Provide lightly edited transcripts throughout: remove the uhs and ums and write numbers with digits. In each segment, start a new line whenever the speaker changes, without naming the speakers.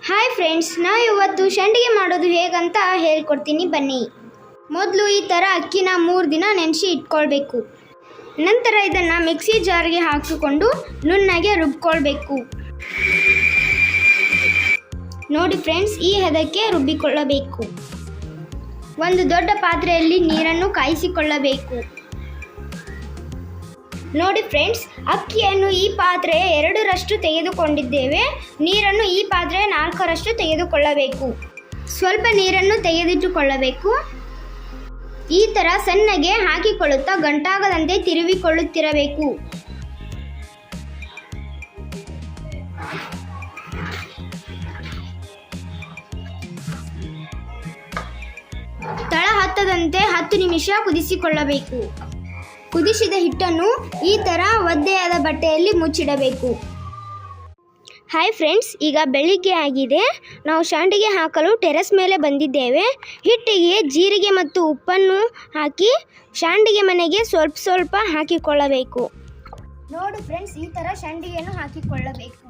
Hi friends, ನಾವು ಇವತ್ತು ಸಂಡಿಗೆ ಮಾಡೋದು ಹೇಗಂತ ಹೇಳ್ಕೊಡ್ತೀನಿ ಬನ್ನಿ. ಮೊದಲು ಈ ಥರ ಅಕ್ಕಿನ 3 ದಿನ ನೆನೆಸಿ ಇಟ್ಕೊಳ್ಬೇಕು. ನಂತರ ಇದನ್ನು ಮಿಕ್ಸಿ ಜಾರ್ಗೆ ಹಾಕಿಕೊಂಡು ನುಣ್ಣಗೆ ರುಬ್ಕೊಳ್ಬೇಕು. ನೋಡಿ ಫ್ರೆಂಡ್ಸ್, ಈ ಹದಕ್ಕೆ ರುಬ್ಬಿಕೊಳ್ಳಬೇಕು. ಒಂದು ದೊಡ್ಡ ಪಾತ್ರೆಯಲ್ಲಿ ನೀರನ್ನು ಕಾಯಿಸಿಕೊಳ್ಳಬೇಕು. ನೋಡಿ ಫ್ರೆಂಡ್ಸ್, ಅಕ್ಕಿಯನ್ನು ಈ ಪಾತ್ರೆ 2ರಷ್ಟು ತೆಗೆದುಕೊಂಡಿದ್ದೇವೆ. ನೀರನ್ನು ಈ ಪಾತ್ರೆ 4ರಷ್ಟು ತೆಗೆದುಕೊಳ್ಳಬೇಕು. ಸ್ವಲ್ಪ ನೀರನ್ನು ತೆಗೆದಿಟ್ಟುಕೊಳ್ಳಬೇಕು. ಈ ಥರ ಸಣ್ಣಗೆ ಹಾಕಿಕೊಳ್ಳುತ್ತಾ ಗಂಟಾಗದಂತೆ ತಿರುವಿಕೊಳ್ಳುತ್ತಿರಬೇಕು. ತಳ ಹತ್ತದಂತೆ 10 ನಿಮಿಷ ಕುದಿಸಿಕೊಳ್ಳಬೇಕು. ಕುದಿಸಿದ ಹಿಟ್ಟನ್ನು ಈ ಥರ ಒದ್ದೆಯಾದ ಬಟ್ಟೆಯಲ್ಲಿ ಮುಚ್ಚಿಡಬೇಕು. ಹಾಯ್ ಫ್ರೆಂಡ್ಸ್, ಈಗ ಬೆಳಿಗ್ಗೆ ಆಗಿದೆ. ನಾವು ಸಂಡಿಗೆ ಹಾಕಲು ಟೆರೆಸ್ ಮೇಲೆ ಬಂದಿದ್ದೇವೆ. ಹಿಟ್ಟಿಗೆ ಜೀರಿಗೆ ಮತ್ತು ಉಪ್ಪನ್ನು ಹಾಕಿ ಸಂಡಿಗೆ ಮನೆಗೆ ಸ್ವಲ್ಪ ಹಾಕಿಕೊಳ್ಳಬೇಕು. ನೋಡಿ ಫ್ರೆಂಡ್ಸ್, ಈ ಥರ ಸಂಡಿಗೆಯನ್ನು ಹಾಕಿಕೊಳ್ಳಬೇಕು.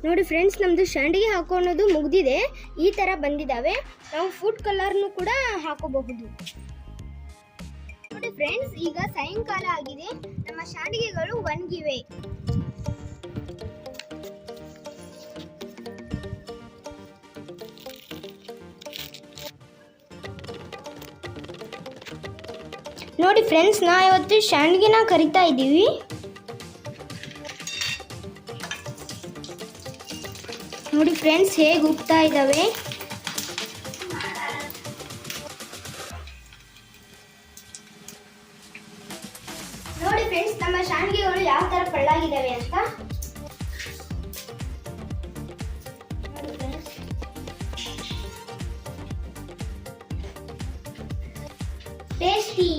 ನೋಡಿ ಫ್ರೆಂಡ್ಸ್, ನಮ್ಮದು ಸಂಡಿಗೆ ಹಾಕೋಣೋದು ಮುಗಿದಿದೆ. ಈ ಥರ ಬಂದಿದ್ದಾವೆ. ನಾವು ಫುಡ್ ಕಲರ್ನು ಕೂಡ ಹಾಕೋಬಹುದು. ನೋಡಿ ಫ್ರೆಂಡ್ಸ್, ಈಗ ಸಾಯಂಕಾಲ ಆಗಿದೆ. ನಮ್ಮ ಸಂಡಿಗೆಗಳು ಒಣಗಿವೆ. ನೋಡಿ ಫ್ರೆಂಡ್ಸ್, ನಾವು ಇವತ್ತು ಸಂಡಿಗೆನ ಕರಿತಾ ಇದ್ದೀವಿ. ನೋಡಿ ಫ್ರೆಂಡ್ಸ್, ಹೇಗೆ ಉಗ್ತಾ ಇದ್ದಾವೆ. ನೋಡಿ ಫ್ರೆಂಡ್ಸ್, ನಮ್ಮ ಸಂಡಿಗೆಗಳು ಯಾವ ತರ ಪಳ್ಳಾಗಿದ್ದಾವೆ ಅಂತ. ಟೇಸ್ಟಿ.